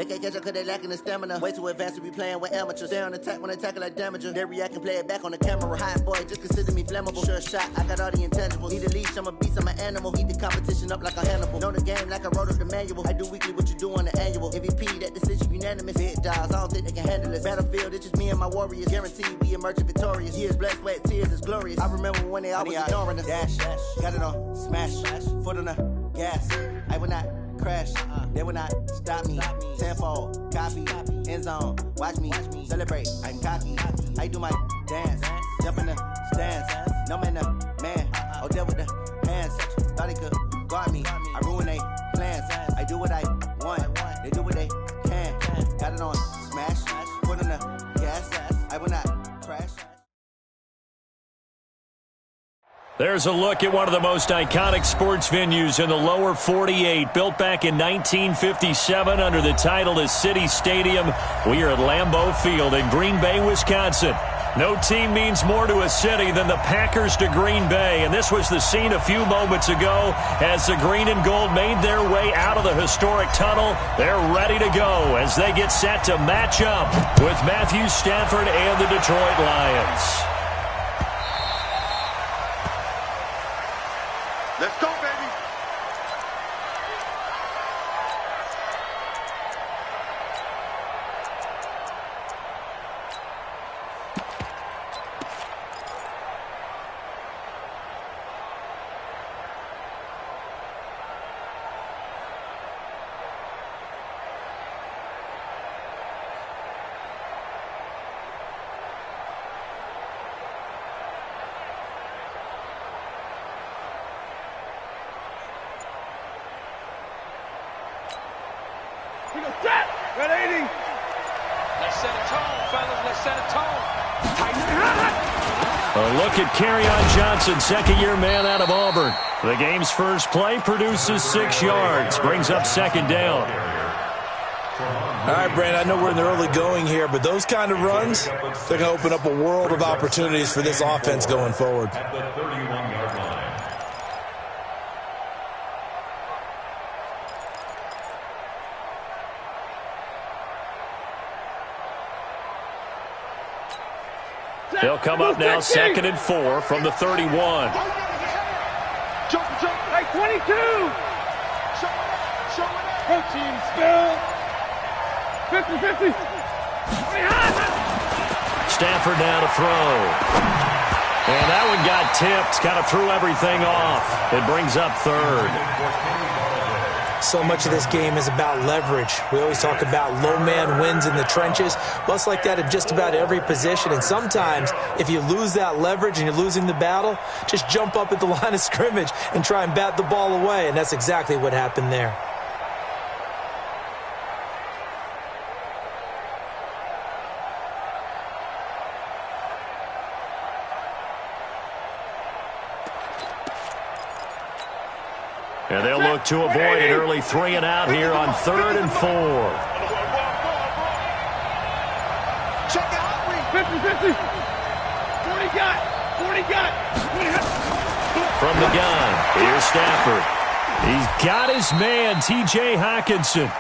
They can't catch up cause they lacking the stamina. Way too advanced to be playing with amateurs. Stay on attack when they tackle like damager. They react and play it back on the camera. Hot boy, just consider me flammable. Sure shot, I got all the intangibles. Need a leash, I'm a beast, I'm an animal. Heat the competition up like a Hannibal. Know the game like I wrote up the manual. I do weekly what you do on the annual. MVP, that decision unanimous. Big dogs, I don't think they can handle it. Battlefield, it's just me and my warriors. Guaranteed we emerging victorious. Years, blood, sweat, tears, it's glorious. I remember when they always ignoring us. Dash, got it on, smash, foot on the gas. I will not crash, they will not stop me. Tenfold, copy, end zone, watch me celebrate. I'm cocky, I do my dance, jump in the stands. No man, the man, oh deal with the hands. Thought he could guard me, I ruin they plans. I do what I want, they do what they can. Got it on, smash, foot on the gas. I will not crash. There's a look at one of the most iconic sports venues in the lower 48. Built back in 1957 under the title of City Stadium. We are at Lambeau Field in Green Bay, Wisconsin. No team means more to a city than the Packers to Green Bay. And this was the scene a few moments ago as the green and gold made their way out of the historic tunnel. They're ready to go as they get set to match up with Matthew Stafford and the Detroit Lions. Let's go, baby. Red 80. Let's set a tone, fellas. Let's set a tone. A look at Kerryon Johnson, second-year man out of Auburn. The game's first play produces 6 yards, brings up second down. All right, Brandon, I know we're in the early going here, but those kind of runs, they're going to open up a world of opportunities for this offense going forward. They'll come up now, 2nd and 4 from the 31. Jump, hey, 22. Protein spill. 50-50. Stafford now to throw. And that one got tipped, kind of threw everything off. It brings up 3rd. So much of this game is about leverage. We always talk about low man wins in the trenches. Well, it's like that at just about every position. And sometimes, if you lose that leverage and you're losing the battle, just jump up at the line of scrimmage and try and bat the ball away. And that's exactly what happened there. And they'll look to avoid an early 3 and out here on 3rd and 4. Check out. 50-50. 40 got. From the gun, here's Stafford. He's got his man, T.J. Hockenson.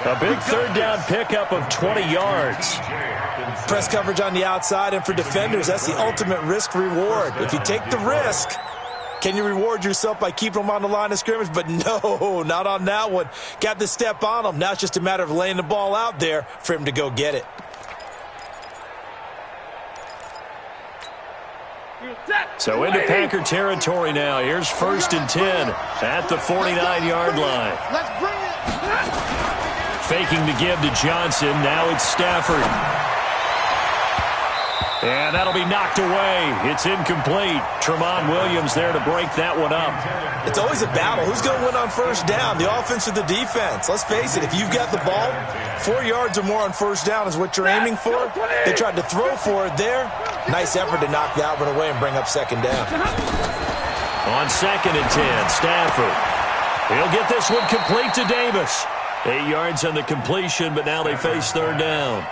A big 3rd down pickup of 20 yards. Press coverage on the outside, and for defenders, that's the ultimate risk-reward. If you take the risk, can you reward yourself by keeping them on the line of scrimmage? But no, not on that one. Got the step on him. Now it's just a matter of laying the ball out there for him to go get it. So into Packer territory now. Here's 1st and 10 at the 49-yard line. Let's bring it. Faking the give to Johnson. Now it's Stafford. And that'll be knocked away. It's incomplete. Tramon Williams there to break that one up. It's always a battle. Who's going to win on 1st down, the offense or the defense? Let's face it, if you've got the ball, 4 yards or more on 1st down is what you're aiming for. They tried to throw for it there. Nice effort to knock that one away and bring up 2nd down. On 2nd and 10, Stafford. He'll get this one complete to Davis. 8 yards on the completion, but now they face 3rd down.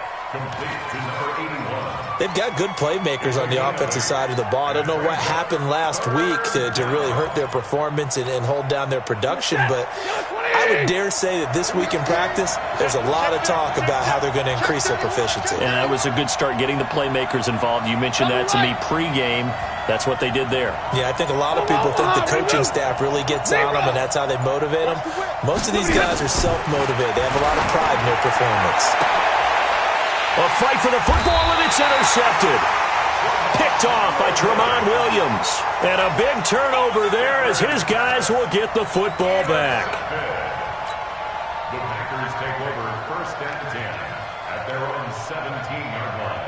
They've got good playmakers on the offensive side of the ball. I don't know what happened last week to really hurt their performance and hold down their production, but I I would dare say that this week in practice, there's a lot of talk about how they're going to increase their proficiency. And that was a good start, getting the playmakers involved. You mentioned that to me pregame. That's what they did there. Yeah, I think a lot of people think the coaching staff really gets on them, and that's how they motivate them. Most of these guys are self-motivated. They have a lot of pride in their performance. A fight for the football, and it's intercepted. Picked off by Tramon Williams. And a big turnover there as his guys will get the football back. The Packers take over 1st and 10 at their own 17-yard line.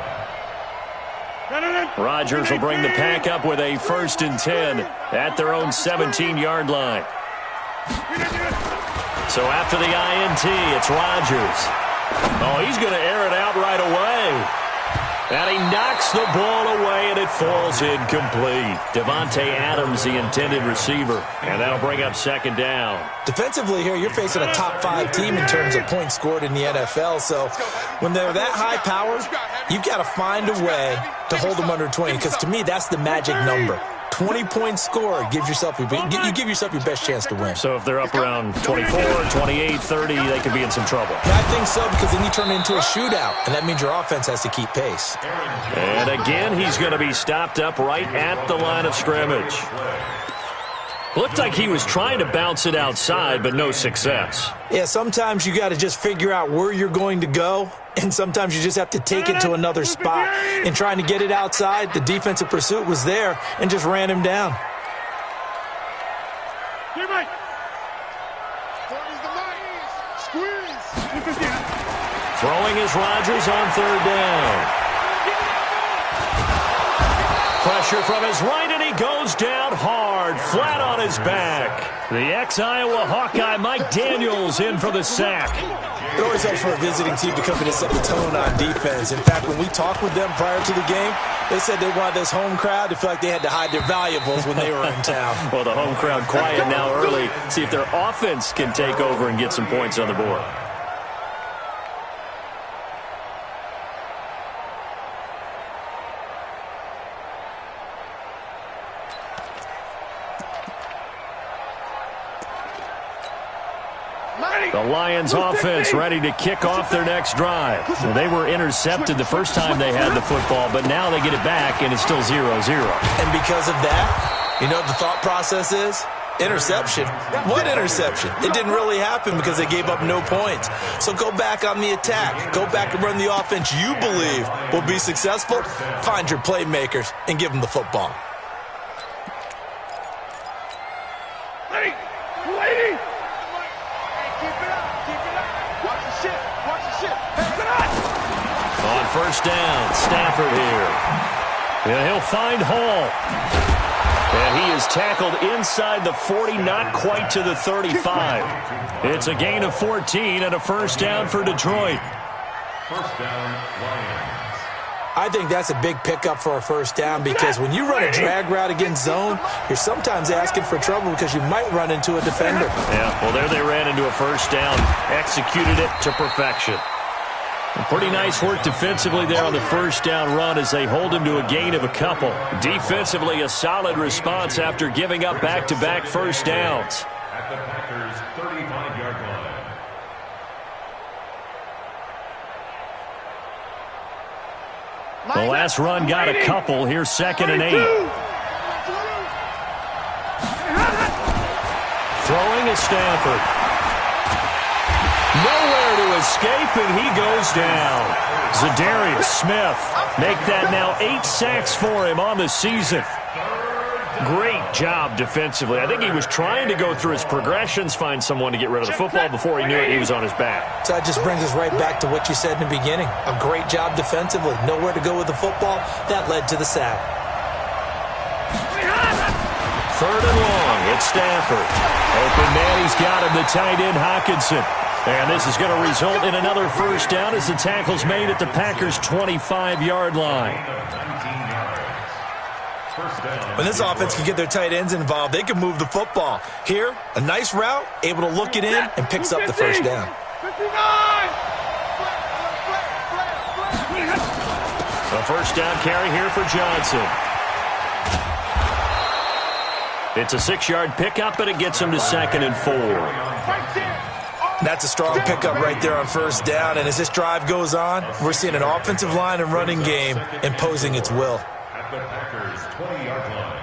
Rodgers will bring the Pack up with a 1st and 10 at their own 17-yard line. So after the INT, it's Rodgers. Oh, he's going to air it out right away. And he knocks the ball away, and it falls incomplete. Devontae Adams, the intended receiver. And that'll bring up 2nd down. Defensively here, you're facing a top-5 team in terms of points scored in the NFL. So when they're that high-powered, you've got to find a way to hold them under 20. Because to me, that's the magic number. 20 points scored, you give yourself your best chance to win. So if they're up around 24, 28, 30, they could be in some trouble. I think so, because then you turn it into a shootout, and that means your offense has to keep pace. And again, he's going to be stopped up right at the line of scrimmage. Looked like he was trying to bounce it outside, but no success. Yeah, sometimes you got to just figure out where you're going to go, and sometimes you just have to take it to another spot. And trying to get it outside, the defensive pursuit was there and just ran him down. Throwing is Rodgers on 3rd down. Pressure from his right, and he goes down hard, flat on his back. The ex-Iowa Hawkeye Mike Daniels in for the sack. It always helps for a visiting team to come in and set the tone on defense. In fact, when we talked with them prior to the game, they said they wanted this home crowd to feel like they had to hide their valuables when they were in town. Well, the home crowd quiet now early. See if their offense can take over and get some points on the board. The Lions offense ready to kick off their next drive. Well, they were intercepted the first time they had the football, but now they get it back, and it's still 0-0. And because of that, you know what the thought process is? Interception. What interception? It didn't really happen because they gave up no points. So go back on the attack. Go back and run the offense you believe will be successful. Find your playmakers and give them the football. On 1st down, Stafford here. And he'll find Hall. And he is tackled inside the 40, not quite to the 35. It's a gain of 14 and a 1st down for Detroit. 1st down, Lions. I think that's a big pickup for a 1st down because when you run a drag route against zone, you're sometimes asking for trouble because you might run into a defender. Yeah, well, there they ran into a 1st down, executed it to perfection. Pretty nice work defensively there on the 1st down run as they hold him to a gain of a couple. Defensively, a solid response after giving up back-to-back 1st downs. At the Packers' 35-yard line. The last run got a couple. Here's 2nd and 8. Throwing is Stafford. Nowhere to escape, and he goes down. Zadarius Smith make that now 8 sacks for him on the season. Great job defensively. I think he was trying to go through his progressions, find someone to get rid of the football. Before he knew it, he was on his back. So that just brings us right back to what you said in the beginning. A great job defensively. Nowhere to go with the football. That led to the sack. 3rd and long. It's Stafford. Open man, he's got him. The tight end, Hockenson. And this is going to result in another 1st down as the tackle's made at the Packers' 25-yard line. When this offense can get their tight ends involved, they can move the football. Here, a nice route, able to look it in, and picks up the 1st down. A 1st down carry here for Johnson. It's a 6-yard pickup, and it gets him to 2nd and 4. That's a strong pickup right there on first down. And as this drive goes on, we're seeing an offensive line and running game imposing its will. At the Packers' 20-yard line.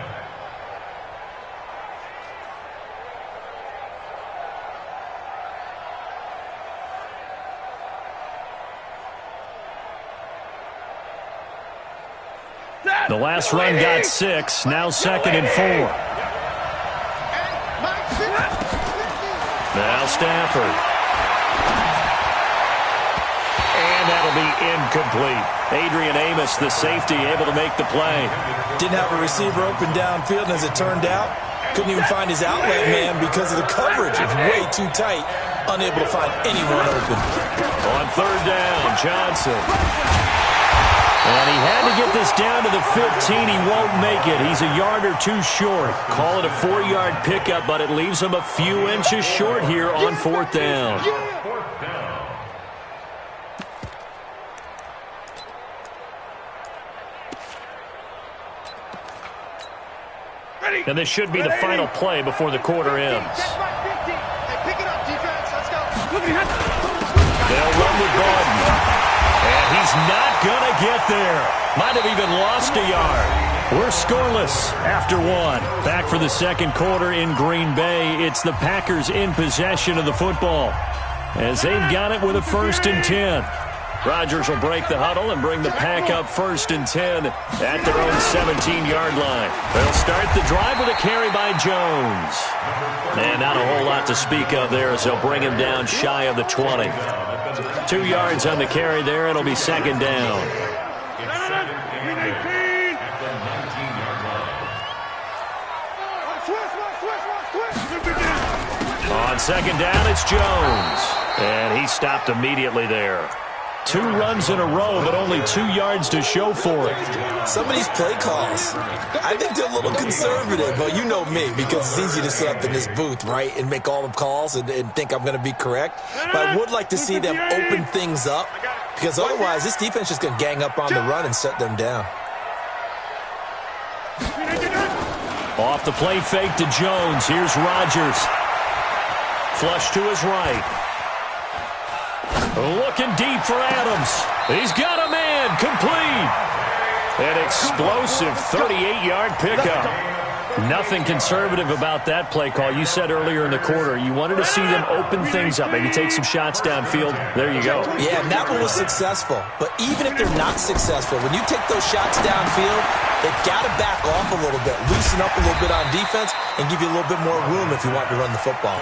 The last run got 6, now 2nd and 4. Now Stafford. And that'll be incomplete. Adrian Amos, the safety, able to make the play. Didn't have a receiver open downfield, and as it turned out, couldn't even find his outlet man because of the coverage. It's way too tight, unable to find anyone open. On 3rd down, Johnson. And he had to get this down to the 15. He won't make it. He's a yard or 2 short. Call it a 4-yard pickup, but it leaves him a few inches short here on 4th down. And this should be the final play before the quarter ends. They'll run with Gordon. And he's not going to get there. Might have even lost a yard. We're scoreless after 1. Back for the second quarter in Green Bay. It's the Packers in possession of the football as they've got it with a 1st and 10. Rodgers will break the huddle and bring the Pack up 1st and 10 at their own 17-yard line. They'll start the drive with a carry by Jones. And not a whole lot to speak of there as they'll bring him down shy of the 20. 2 yards on the carry there. It'll be 2nd down. On 2nd down, it's Jones. And he stopped immediately there. 2 runs in a row, but only 2 yards to show for it. Some of these play calls, I think they're a little conservative, but you know me, because it's easy to sit up in this booth, right, and make all the calls and think I'm going to be correct. But I would like to see them open things up, because otherwise this defense is going to gang up on the run and shut them down. Off the play fake to Jones. Here's Rodgers. Flush to his right. Looking deep for Adams. He's got a man. Complete. An explosive 38-yard pickup. Nothing conservative about that play call. You said earlier in the quarter you wanted to see them open things up, maybe take some shots downfield. There you go. Yeah, and that one was successful. But even if they're not successful, when you take those shots downfield, they've got to back off a little bit, loosen up a little bit on defense, and give you a little bit more room if you want to run the football.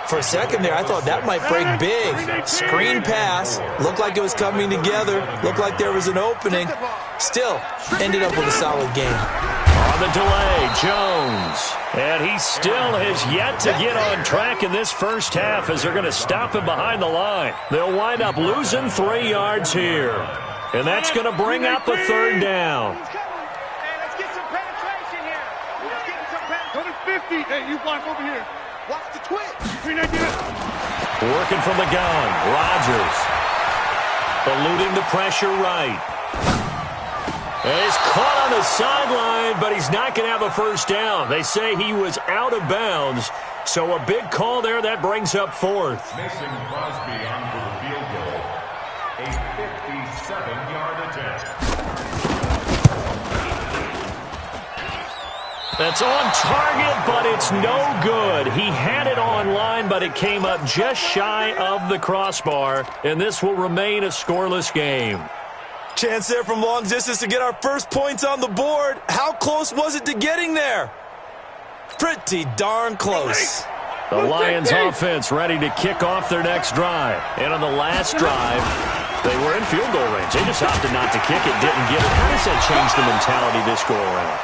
For a second there, I thought that might break big. Screen pass. Looked like it was coming together. Looked like there was an opening. Still, ended up with a solid game. On the delay, Jones. And he still has yet to get on track in this first half as they're going to stop him behind the line. They'll wind up losing 3 yards here. And that's going to bring up a 3rd down. Let's get some penetration here. Let's get some penetration. Go to 50. Hey, you block over here. Watch the twitch. Working from the gun, Rodgers. Eluding the pressure right. And he's caught on the sideline, but he's not going to have a first down. They say he was out of bounds, so a big call there. That brings up 4th. Mason Crosby on for the field goal. A 57-yard attempt. That's on target, but it's no good. He had it on line, but it came up just shy of the crossbar, and this will remain a scoreless game. Chance there from long distance to get our first points on the board. How close was it to getting there? Pretty darn close. The Lions offense ready to kick off their next drive. And on the last drive, they were in field goal range. They just opted not to kick it, didn't get it. How does that change the mentality this go around?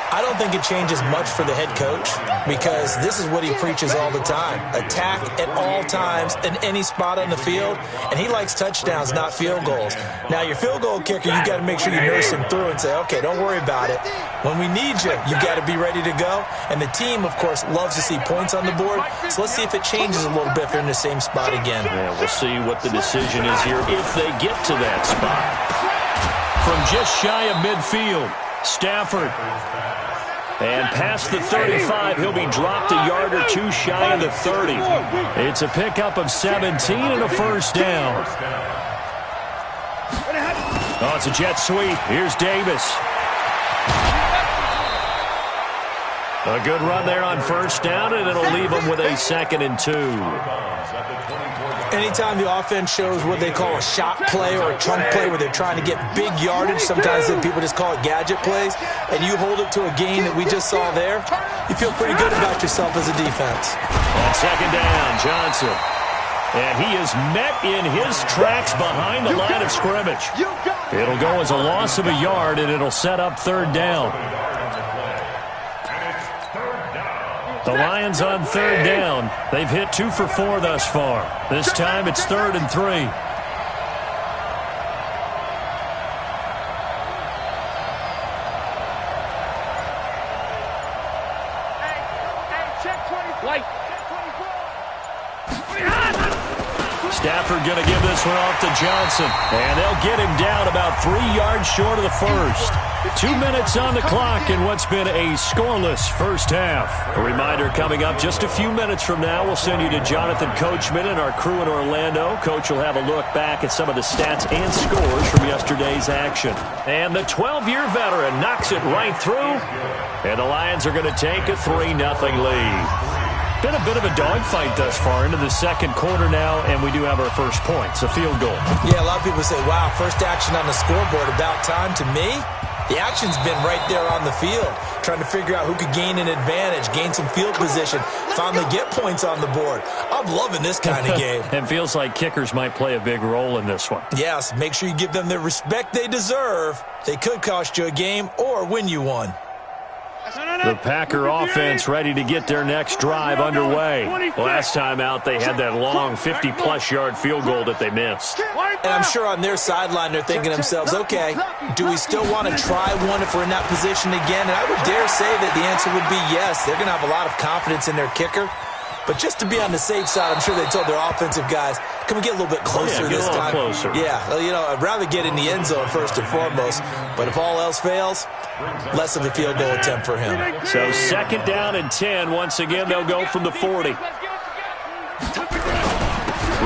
I don't think it changes much for the head coach because this is what he preaches all the time. Attack at all times in any spot on the field, and he likes touchdowns, not field goals. Now, your field goal kicker, you got to make sure you nurse him through and say, okay, don't worry about it. When we need you, you got to be ready to go. And the team, of course, loves to see points on the board, so let's see if it changes a little bit if they're in the same spot again. Yeah, we'll see what the decision is here if they get to that spot. From just shy of midfield, Stafford. And past the 35, he'll be dropped a yard or two shy of the 30. It's a pickup of 17 and a first down. Oh, it's a jet sweep. Here's Davis. A good run there on first down, and it'll leave them with a 2nd and 2. Anytime the offense shows what they call a shot play or a chunk play where they're trying to get big yardage, sometimes people just call it gadget plays, and you hold it to a gain that we just saw there, you feel pretty good about yourself as a defense. On 2nd down, Johnson. And he is met in his tracks behind the line of scrimmage. It'll go as a loss of a yard, and it'll set up 3rd down. The Lions on 3rd down. They've hit 2 for 4 thus far. This time it's 3rd and 3. Stafford going to give this one off to Johnson. And they'll get him down about 3 yards short of the first. 2 minutes on the clock in what's been a scoreless first half. A reminder coming up just a few minutes from now, we'll send you to Jonathan Coachman and our crew in Orlando. Coach will have a look back at some of the stats and scores from yesterday's action. And the 12-year veteran knocks it right through. And the Lions are going to take a 3-0 lead. Been a bit of a dogfight thus far into the second quarter now, and we do have our first points, a field goal. Yeah, a lot of people say, wow, first action on the scoreboard, about time. To me, the action's been right there on the field, trying to figure out who could gain an advantage, gain some field position, finally get points on the board. I'm loving this kind of game. And feels like kickers might play a big role in this one. Yes, make sure you give them the respect they deserve. They could cost you a game or win you one. The Packer offense ready to get their next drive underway. Last time out, they had that long 50-plus yard field goal that they missed. And I'm sure on their sideline they're thinking to themselves, okay, do we still want to try one if we're in that position again? And I would dare say that the answer would be yes. They're going to have a lot of confidence in their kicker. But just to be on the safe side, I'm sure they told their offensive guys, can we get a little bit closer this time? Closer. Yeah, you know, I'd rather get in the end zone first and foremost. But if all else fails, less of a field goal attempt for him. So 2nd down and 10. Once again, they'll go from the 40.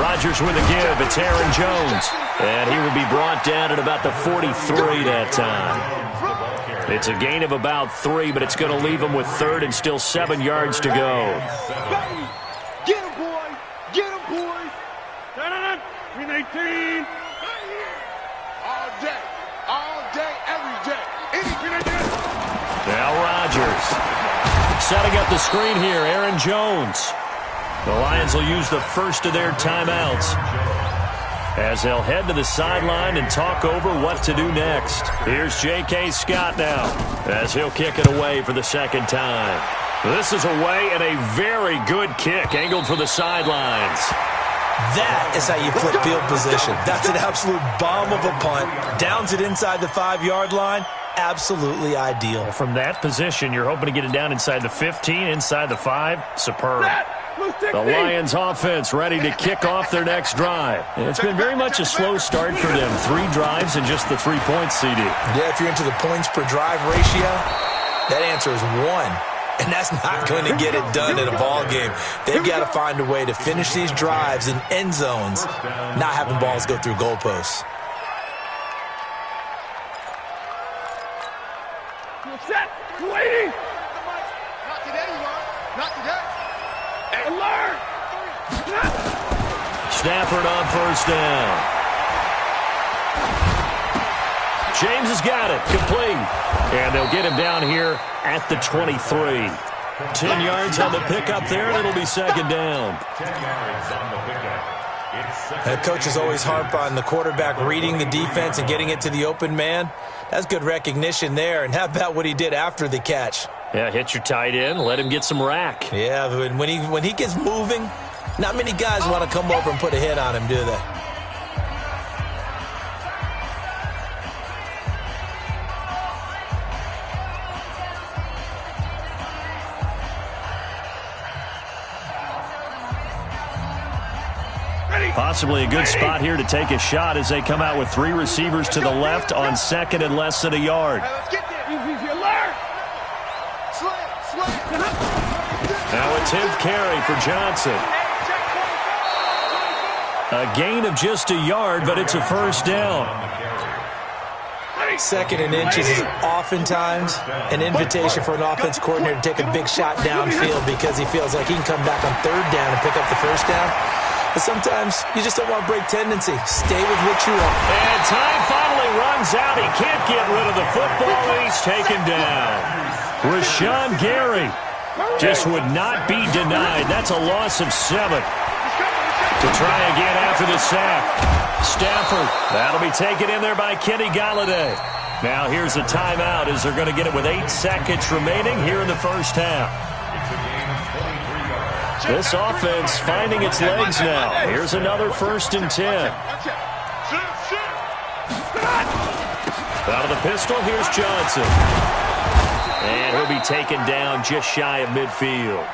Rodgers with a give. It's Aaron Jones. And he will be brought down at about the 43 that time. It's a gain of about 3, but it's going to leave him with 3rd and still 7 yards to go. Get him, boy. Get him, boy. 18. All day, every day. Now Rodgers. Setting up the screen here, Aaron Jones. The Lions will use the first of their timeouts as they'll head to the sideline and talk over what to do next. Here's J.K. Scott now as he'll kick it away for the 2nd time. This is away and a very good kick angled for the sidelines. That is how you flip field position. That's an absolute bomb of a punt. Downs it inside the 5-yard line. Absolutely ideal. From that position, you're hoping to get it down inside the 15, inside the 5. Superb. The Lions offense ready to kick off their next drive. It's been very much a slow start for them. 3 drives and just the 3 points, CD. Yeah, if you're into the points per drive ratio, that answer is 1. And that's not going to get it done in a ball game. They've got to find a way to finish these drives in end zones, not having balls go through goalposts. Set. Waiting. Not today, you are. Not today. Alert. Stafford on first down. James has got it. Complete. And they'll get him down here at the 23. 10 yards on the pickup there, and it'll be 2nd down. 10 yards on the pickup. The coaches always harp on the quarterback reading the defense and getting it to the open man. That's good recognition there. And how about what he did after the catch? Yeah, hit your tight end, let him get some rack. Yeah, but when he gets moving, not many guys want to come over and put a hit on him, do they? Possibly a good spot here to take a shot as they come out with 3 receivers to the left on 2nd and less than a yard. Let's get there. Easy, alert. Now a 10th carry for Johnson. A gain of just a yard, but it's a first down. Second and inches is oftentimes an invitation for an offense coordinator to take a big shot downfield because he feels like he can come back on third down and pick up the first down. But sometimes you just don't want to break tendency. Stay with what you want. And time finally runs out. He can't get rid of the football, and he's taken down. Rashawn Gary just would not be denied. That's a loss of 7. To try again after the sack. Stafford, that'll be taken in there by Kenny Golladay. Now here's a timeout as they're going to get it with 8 seconds remaining here in the first half. This offense finding its legs now. Here's another 1st and 10. Out of the pistol, here's Johnson. And he'll be taken down just shy of midfield.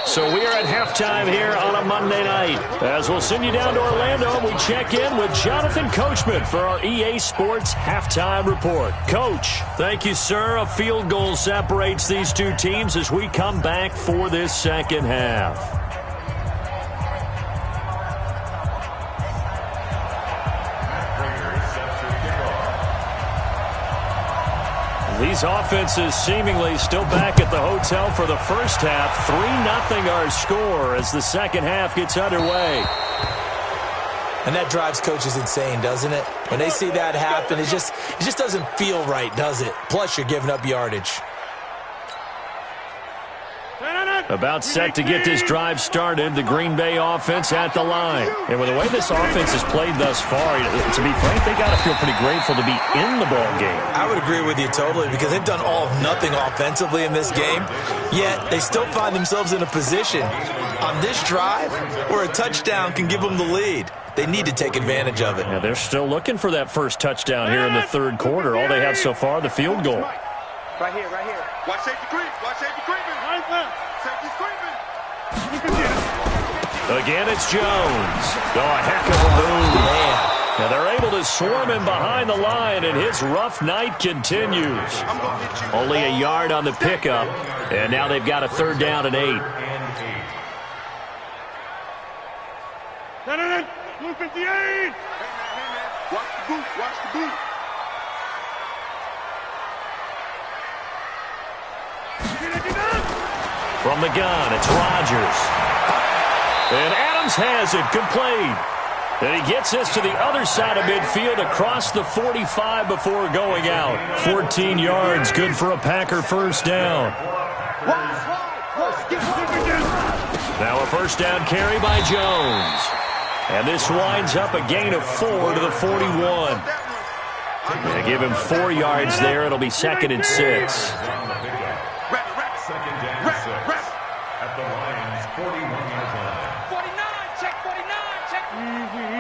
So we are at halftime here on a Monday night. As we'll send you down to Orlando, we check in with Jonathan Coachman for our EA Sports Halftime Report. Coach, thank you, sir. A field goal separates these two teams as we come back for this second half. These offenses seemingly still back at the hotel for the first half. 3-0 our score as the second half gets underway. And that drives coaches insane, doesn't it? When they see that happen, it just doesn't feel right, does it? Plus, you're giving up yardage. About set to get this drive started, the Green Bay offense at the line. And with the way this offense has played thus far, to be frank, they got to feel pretty grateful to be in the ball game. I would agree with you totally because they've done all of nothing offensively in this game, yet they still find themselves in a position on this drive where a touchdown can give them the lead. They need to take advantage of it. Yeah, they're still looking for that first touchdown here in the third quarter. All they have so far, the field goal. Right here, right here. Watch safety creep. Watch safety creeping. Right there. Safety's creeping. Again, it's Jones. Oh, a heck of a move. Man. Now they're able to swarm him behind the line, and his rough night continues. Only a yard on the pickup, and now they've got a 3rd down and 8. Blue 58. Watch the boot. Watch the boot. From the gun, it's Rodgers. And Adams has it, complete. And he gets this to the other side of midfield across the 45 before going out. 14 yards, good for a Packer first down. Now a first down carry by Jones. And this winds up a gain of 4 to the 41. They give him 4 yards there. It'll be 2nd and 6. At the Lions' 41-yard line. 49, check 49, check. Easy.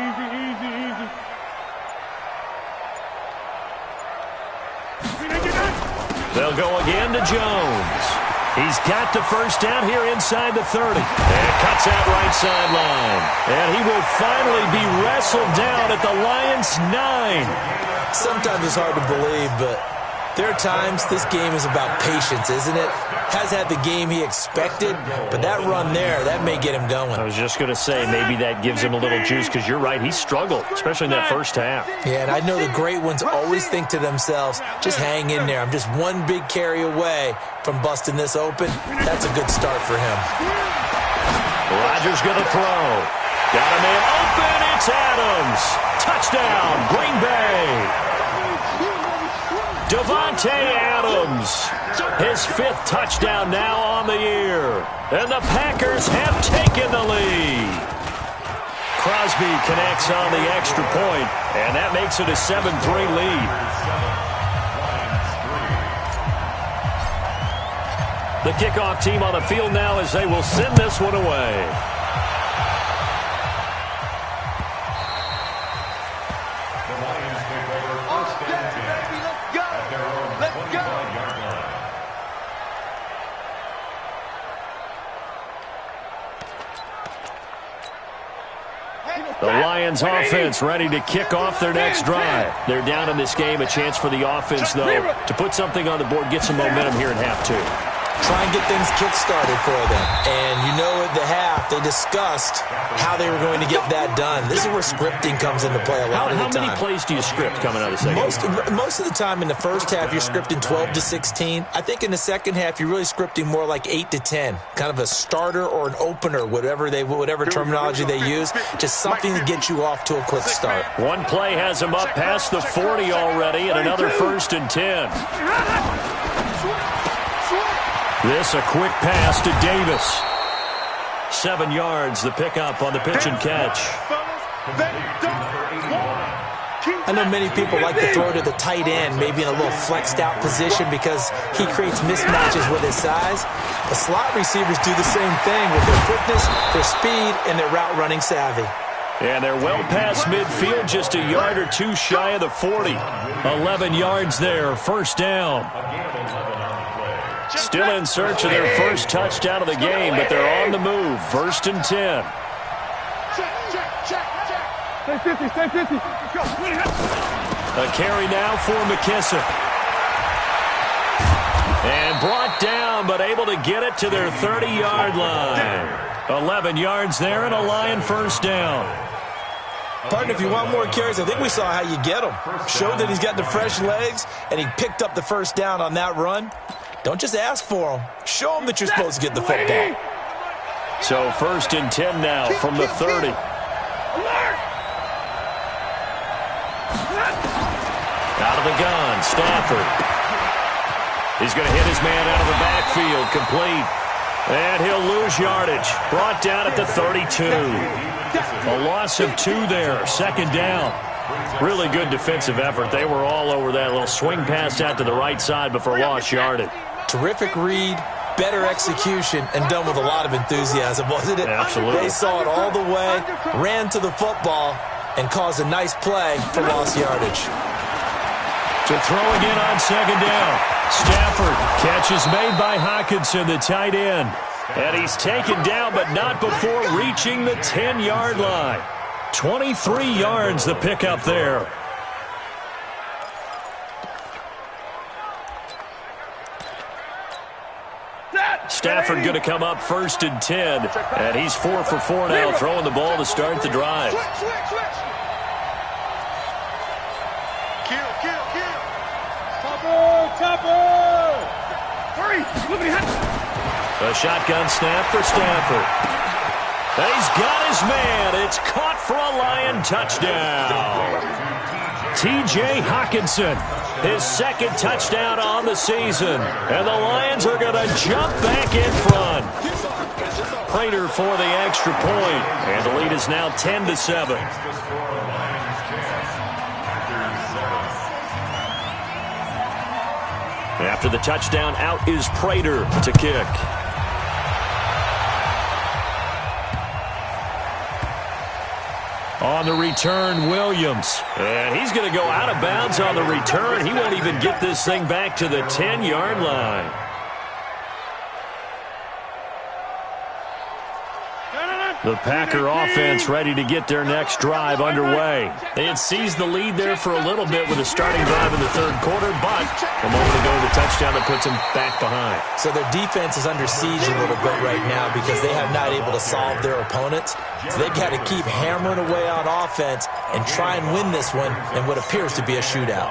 They'll go again to Jones. He's got the first down here inside the 30. And cuts out right sideline. And he will finally be wrestled down at the Lions' 9. Sometimes it's hard to believe, but there are times this game is about patience, isn't it? Has had the game he expected, but that run there, that may get him going. I was just going to say, maybe that gives him a little juice, because you're right, he struggled, especially in that first half. Yeah, and I know the great ones always think to themselves, just hang in there. I'm just one big carry away from busting this open. That's a good start for him. Rodgers going to throw. Got a man open, it's Adams. Touchdown, Green Bay. Davante Adams, his 5th touchdown now on the year. And the Packers have taken the lead. Crosby connects on the extra point, and that makes it a 7-3 lead. The kickoff team on the field now as they will send this one away. The Lions offense ready to kick off their next drive. They're down in this game. A chance for the offense, though, to put something on the board, get some momentum here in half 2. Try and get things kick-started for them. And you know at the half, they discussed how they were going to get that done. This is where scripting comes into play a lot of the time. How many plays do you script coming out of the second? Most of the time in the first half, you're scripting 12 to 16. I think in the second half, you're really scripting more like 8 to 10. Kind of a starter or an opener, whatever terminology they use. Just something to get you off to a quick start. One play has them up past the 40 already, and another 1st and 10. This a quick pass to Davis. 7 yards, the pickup on the pitch and catch. I know many people like to throw to the tight end, maybe in a little flexed out position because he creates mismatches with his size. The slot receivers do the same thing with their quickness, their speed, and their route running savvy. And they're well past midfield, just a yard or 2 shy of the 40. 11 yards there, 1st down. Still in search of their first touchdown of the game, but they're on the move. 1st and 10. Stay 50, stay 50. Let's go. A carry now for McKissick. And brought down, but able to get it to their 30-yard line. 11 yards there and a Lion 1st down. Partner, if you want more carries, I think we saw how you get him. Showed that he's got the fresh legs, and he picked up the 1st down on that run. Don't just ask for him. Show him that you're supposed to get the football. So 1st and 10 now from the 30. Out of the gun, Stafford. He's going to hit his man out of the backfield, complete. And he'll lose yardage. Brought down at the 32. A loss of 2 there, 2nd down. Really good defensive effort. They were all over that little swing pass out to the right side before lost yardage. Terrific read, better execution, and done with a lot of enthusiasm, wasn't it? Absolutely. They saw it all the way, ran to the football, and caused a nice play for lost yardage. To throw again on 2nd down. Stafford, catch is made by Hockenson, the tight end. And he's taken down, but not before reaching the 10-yard line. 23 yards, the pickup there. Stafford going to come up 1st and 10. And he's 4 for 4 now, throwing the ball to start the drive. A shotgun snap for Stafford. And he's got his man. It's caught for a Lion touchdown. T.J. Hockenson, his 2nd touchdown on the season. And the Lions are going to jump back in front. Prater for the extra point. And the lead is now 10-7. After the touchdown, out is Prater to kick. On the return, Williams. And he's going to go out of bounds on the return. He won't even get this thing back to the 10-yard line. The Packer offense ready to get their next drive underway. They had seized the lead there for a little bit with a starting drive in the 3rd quarter, but a moment ago the touchdown that puts them back behind. So their defense is under siege a little bit right now because they have not able to solve their opponents. So they've got to keep hammering away on offense and try and win this one in what appears to be a shootout.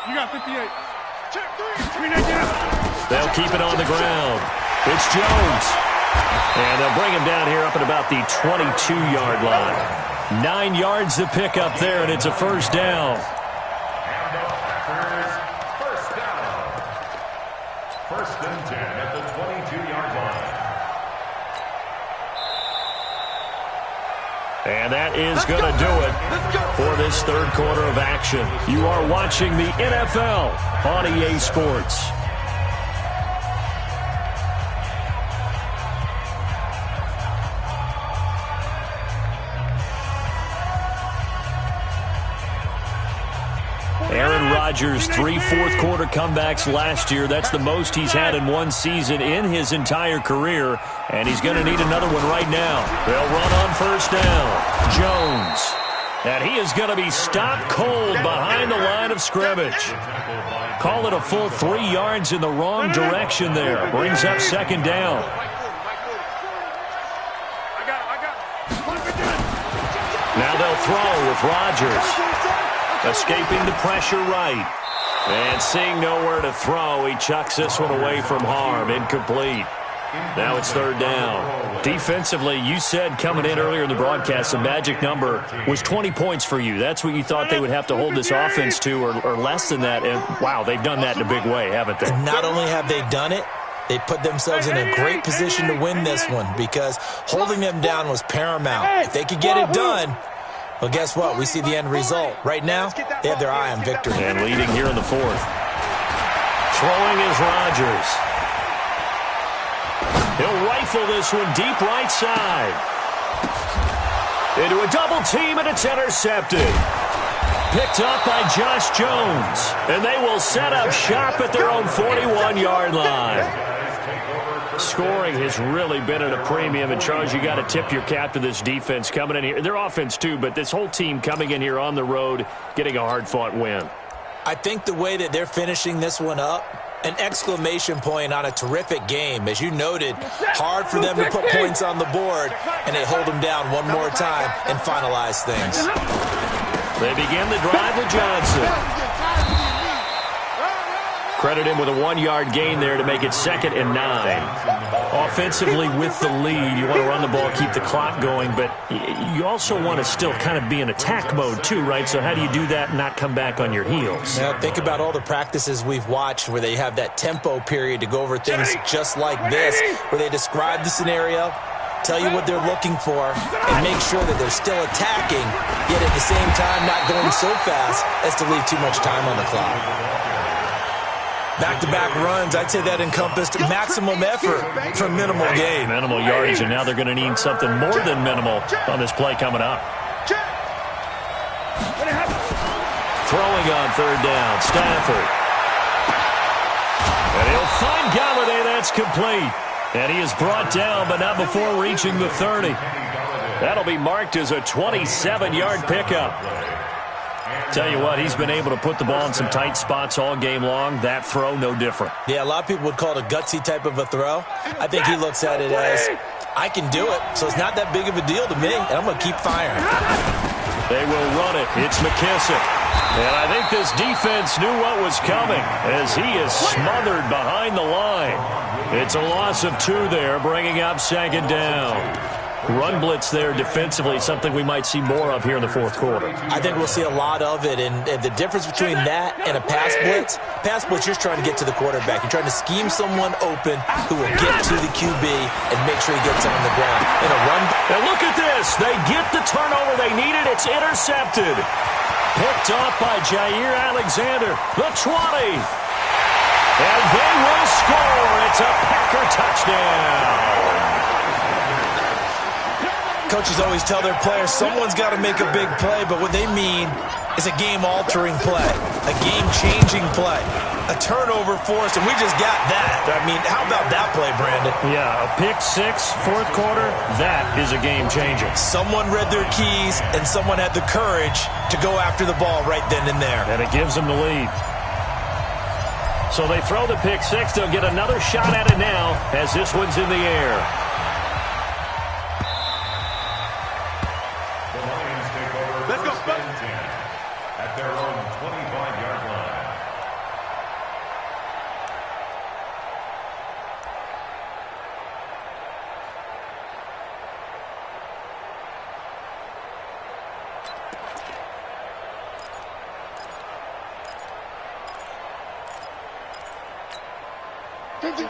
You got 58. They'll keep it on the ground. It's Jones. And they'll bring him down here up at about the 22-yard line. 9 yards to pick up there, and it's a 1st down. First and 10 at the 22-yard line. And that is going to do it for this 3rd quarter of action. You are watching the NFL on EA Sports. Aaron Rodgers, 3 fourth-quarter comebacks last year. That's the most he's had in one season in his entire career. And he's going to need another one right now. They'll run on first down. Jones. And he is going to be stopped cold behind the line of scrimmage. Call it a full 3 yards in the wrong direction there. Brings up second down. Now they'll throw with Rodgers. Escaping the pressure right. And seeing nowhere to throw, he chucks this one away from harm. Incomplete. Now it's third down. Defensively, you said coming in earlier in the broadcast, the magic number was 20 points for you. That's what you thought they would have to hold this offense to, or less than that. And, wow, they've done that in a big way, haven't they? Not only have they done it, they put themselves in a great position to win this one because holding them down was paramount. If they could get it done, well, guess what? We see the end result. Right now, they have their eye on victory. And leading here in the fourth. Throwing is Rodgers. He'll rifle this one deep right side. Into a double team, and it's intercepted. Picked up by Josh Jones. And they will set up shop at their own 41-yard line. Scoring has really been at a premium. And, Charles, you got to tip your cap to this defense coming in here. Their offense, too, but this whole team coming in here on the road, getting a hard-fought win. I think the way that they're finishing this one up, an exclamation point on a terrific game. As you noted, hard for them to put points on the board, and they hold them down one more time and finalize things. They begin the drive with Johnson. Credit him with a 1-yard gain there to make it 2nd and 9. Offensively with the lead, you want to run the ball, keep the clock going, but you also want to still kind of be in attack mode too, right? So how do you do that and not come back on your heels? Now, think about all the practices we've watched where they have that tempo period to go over things just like this, where they describe the scenario, tell you what they're looking for, and make sure that they're still attacking, yet at the same time not going so fast as to leave too much time on the clock. Back-to-back runs, I'd say that encompassed maximum effort for minimal gain. Minimal yardage, and now they're going to need something more than minimal on this play coming up. Throwing on third down, Stafford. And he'll find Galladay, that's complete. And he is brought down, but not before reaching the 30. That'll be marked as a 27-yard pickup. Tell you what, he's been able to put the ball in some tight spots all game long. That throw, no different. Yeah, a lot of people would call it a gutsy type of a throw. I think he looks at it as, I can do it, so it's not that big of a deal to me, and I'm going to keep firing. They will run it. It's McKissick. And I think this defense knew what was coming as he is smothered behind the line. It's a loss of 2 there, bringing up 2nd down. Run blitz there defensively, something we might see more of here in the fourth quarter. I think we'll see a lot of it, and the difference between that and a pass blitz, you're just trying to get to the quarterback. You're trying to scheme someone open who will get to the QB and make sure he gets on the ground. In a run. And look at this. They get the turnover they needed. It's intercepted. Picked off by Jair Alexander. The 20. And they will score. It's a Packer touchdown. Coaches always tell their players someone's got to make a big play, but what they mean is a game-altering play, a game-changing play, a turnover forced, and we just got that. I mean, how about that play, Brandon? Yeah, a pick 6, fourth quarter, that is a game-changer. Someone read their keys, and someone had the courage to go after the ball right then and there. And it gives them the lead. So they throw the pick 6. They'll get another shot at it now as this one's in the air. At their own 25-yard line.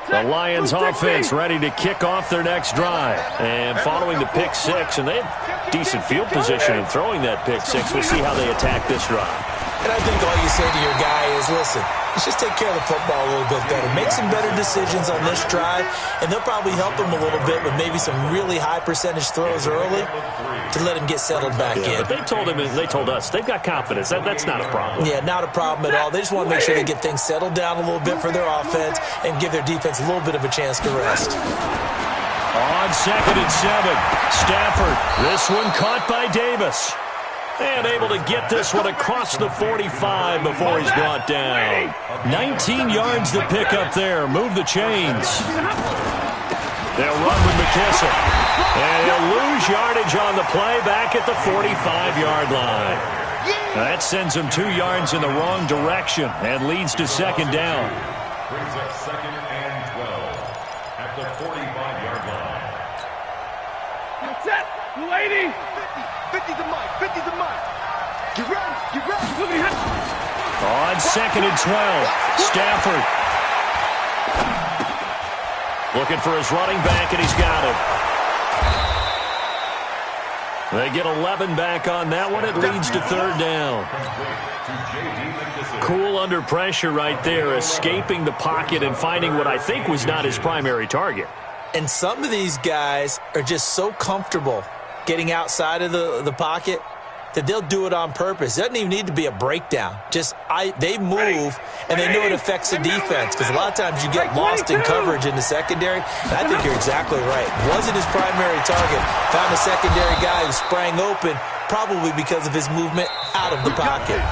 The Lions offense ready to kick off their next drive. And following the pick 6, and they have decent field position in throwing that pick 6. We'll see how they attack this drive. And I think all you say to your guy is, listen, let's just take care of the football a little bit better. Make some better decisions on this drive, and they'll probably help him a little bit with maybe some really high percentage throws early to let him get settled back in. But they told him, they told us, they've got confidence. That's not a problem. Yeah, not a problem at all. They just want to make sure they get things settled down a little bit for their offense and give their defense a little bit of a chance to rest. On 2nd and 7, Stafford. This one caught by Davis. And able to get this one across the 45 before he's brought down. 19 yards to pick up there. Move the chains. They'll run with McKissick. And he'll lose yardage on the play back at the 45-yard line. That sends him 2 yards in the wrong direction and leads to 2nd down. Brings up 2nd and 12 at the 45-yard line. Set. 280. 50's a mark. 50's a mark. Get ready. Get ready. On 2nd and 12, Stafford. Looking for his running back, and he's got him. They get 11 back on that one. It leads to 3rd down. Cool under pressure right there, escaping the pocket and finding what I think was not his primary target. And some of these guys are just so comfortable getting outside of the pocket that they'll do it on purpose. It doesn't even need to be a breakdown. They move, and they know it affects the defense, because a lot of times you get lost in coverage in the secondary, and I think you're exactly right. Wasn't his primary target. Found a secondary guy who sprang open, probably because of his movement out of the pocket.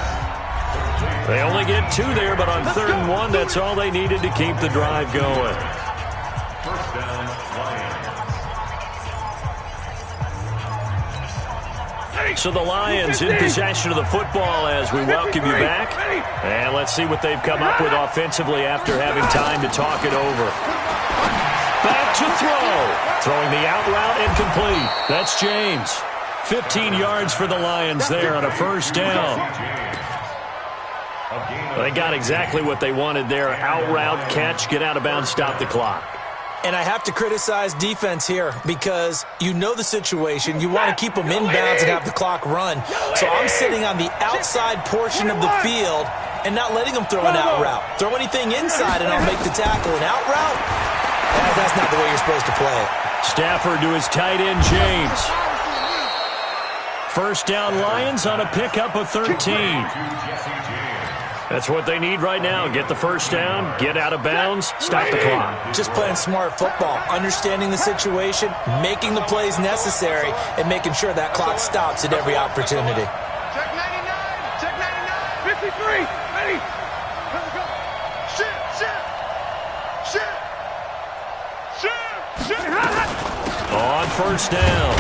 They only get 2 there, but on 3rd and 1, that's all they needed to keep the drive going. First down, Lions. So the Lions in possession of the football as we welcome you back. And let's see what they've come up with offensively after having time to talk it over. Back to throw. Throwing the out route incomplete. That's James. 15 yards for the Lions there on a 1st down. They got exactly what they wanted there. Out route, catch, get out of bounds, stop the clock. And I have to criticize defense here because you know the situation. You want to keep them inbounds and have the clock run. So I'm sitting on the outside portion of the field and not letting them throw an out route. Throw anything inside and I'll make the tackle. An out route? That's not the way you're supposed to play it. Stafford to his tight end, James. 1st down, Lions on a pickup of 13. That's what they need right now. Get the 1st down, get out of bounds, stop the clock. Just playing smart football, understanding the situation, making the plays necessary, and making sure that clock stops at every opportunity. Check 99. Check 99. 53. Ready. Let's go. Shit. On 1st down,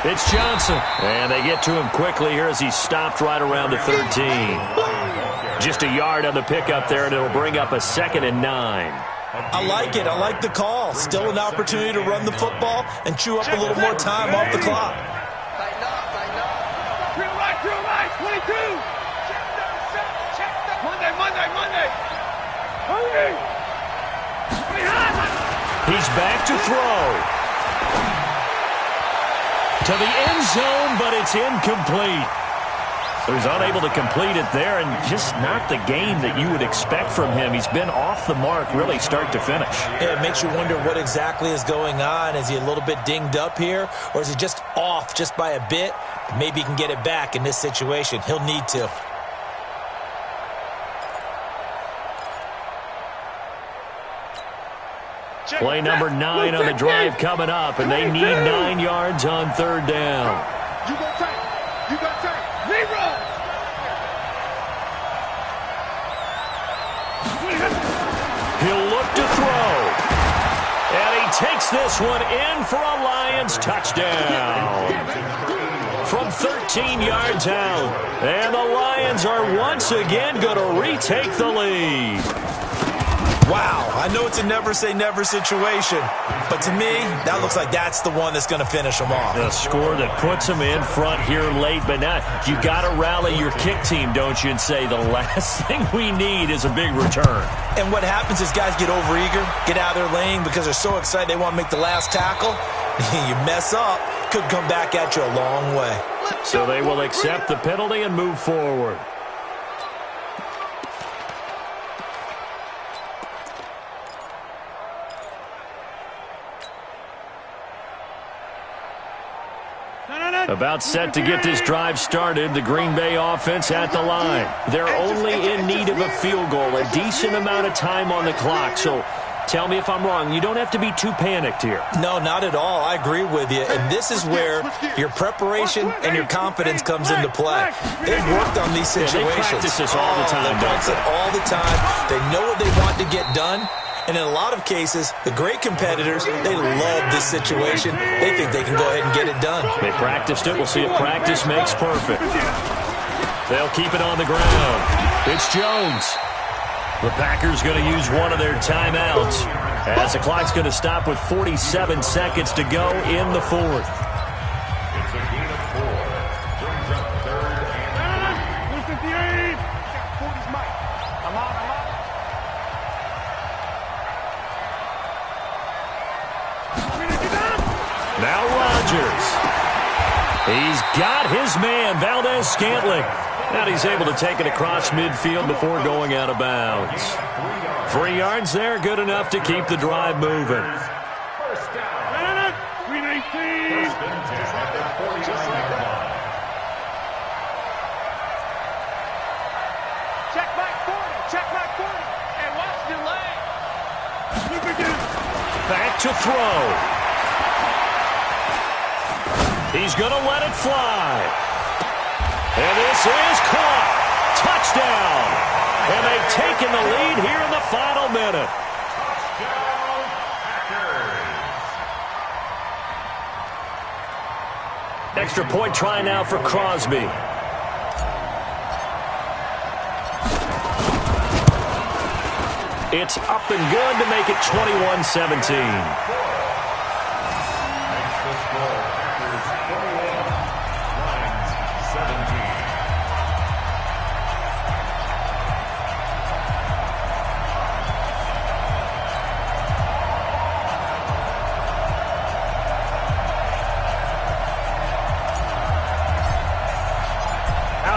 it's Johnson. And they get to him quickly here as he stopped right around the 13. Just a yard on the pickup there, and it'll bring up a 2nd and 9. I like it. I like the call. Still an opportunity to run the football and chew up a little more time off the clock. Drill right, 22. Monday. Hurry. He's back to throw. To the end zone, but it's incomplete. He was unable to complete it there, and just not the game that you would expect from him. He's been off the mark really start to finish. Yeah, it makes you wonder what exactly is going on. Is he a little bit dinged up here, or is he just off just by a bit? Maybe he can get it back in this situation. He'll need to. Play number 9 on the drive coming up, and they need 9 yards on 3rd down. You got tight. Leroy. He'll look to throw. And he takes this one in for a Lions touchdown. From 13 yards out. And the Lions are once again going to retake the lead. Wow, I know it's a never-say-never situation, but to me, that looks like that's the one that's going to finish them off. The score that puts them in front here late, but now you got to rally your kick team, don't you, and say the last thing we need is a big return. And what happens is guys get overeager, get out of their lane because they're so excited they want to make the last tackle. You mess up, could come back at you a long way. So they will accept the penalty and move forward. About set to get this drive started, the Green Bay offense at the line. They're only in need of a field goal, a decent amount of time on the clock, so Tell me if I'm wrong. You don't have to be too panicked here. No, not at all. I agree with you. And this is where your preparation and your confidence comes into play. They've worked on these situations. They practice this all the time. They practice it all the time. They know what they want to get done. And in a lot of cases, the great competitors, they love this situation. They think they can go ahead and get it done. They practiced it. We'll see if practice makes perfect. They'll keep it on the ground. It's Jones. The Packers going to use one of their timeouts as the clock's going to stop with 47 seconds to go in the fourth. It's a gain of 4. Brings up 3rd and 158. 40's Mike. I'm on. Now Rodgers. He's got his man, Valdez-Scantling. And he's able to take it across midfield before going out of bounds. 3 yards there, good enough to keep the drive moving. First down. 319. First and 10 at the 49-yard line. Check back 40. And watch the leg. Back to throw. He's going to let it fly. And this is caught. Touchdown. And they've taken the lead here in the final minute. Touchdown, Packers. Extra point try now for Crosby. It's up and good to make it 21-17.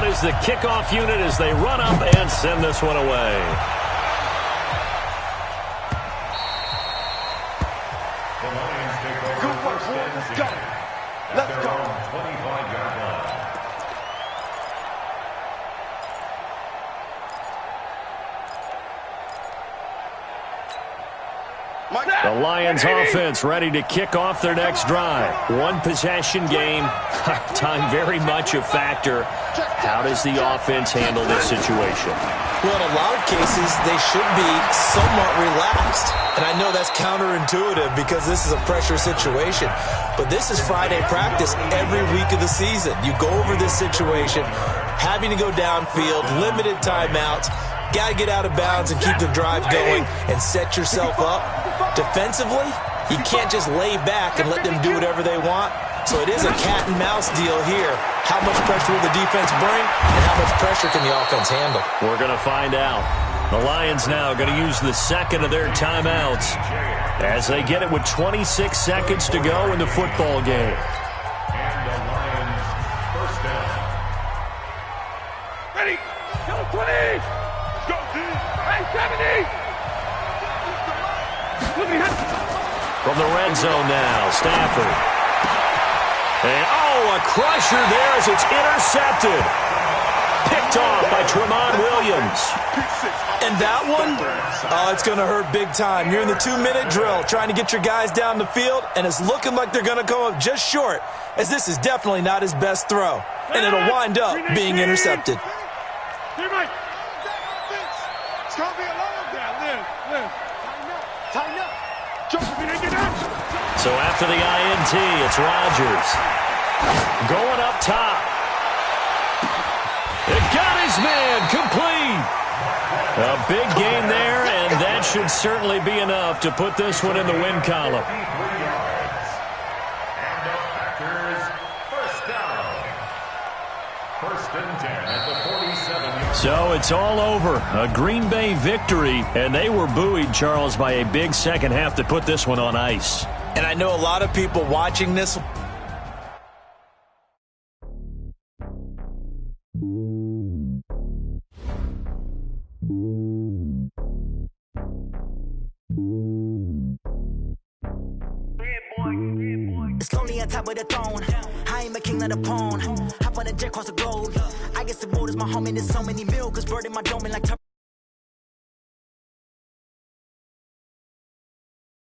Is the kickoff unit as they run up and send this one away. The Lions take over first and 10 at their own 25-yard line. The Lions offense ready to kick off their next drive. One possession game. Time very much a factor. How does the offense handle this situation? Well, in a lot of cases, they should be somewhat relaxed. And I know that's counterintuitive because this is a pressure situation. But this is Friday practice every week of the season. You go over this situation, having to go downfield, limited timeouts, got to get out of bounds and keep the drive going and set yourself up. Defensively, you can't just lay back and let them do whatever they want. So it is a cat and mouse deal here. How much pressure will the defense bring and how much pressure can the offense handle? We're going to find out. The Lions now going to use the second of their timeouts as they get it with 26 seconds to go in the football game. And the Lions first down. Ready. Go 20. Go 70. From the red zone now, Stafford. And, a crusher there as it's intercepted. Picked off by Tramon Williams. And that one, it's going to hurt big time. You're in the 2-minute drill trying to get your guys down the field, and it's looking like they're going to come up just short, as this is definitely not his best throw. And it'll wind up being intercepted. It's going to be a long down. Live. Tighten up. So after the INT, it's Rodgers. Going up top. It got his man complete. A big gain there, and that should certainly be enough to put this one in the win column. 3 yards. And the Packers first down. First and 10 at the 47. So it's all over. A Green Bay victory, and they were buoyed, Charles, by a big second half to put this one on ice. And I know a lot of people watching this. It's lonely on top of the throne. I ain't a king of the pawn. Hop on a jet across the globe. I guess the world is my home and there's so many mil. Cause bird in my dome and like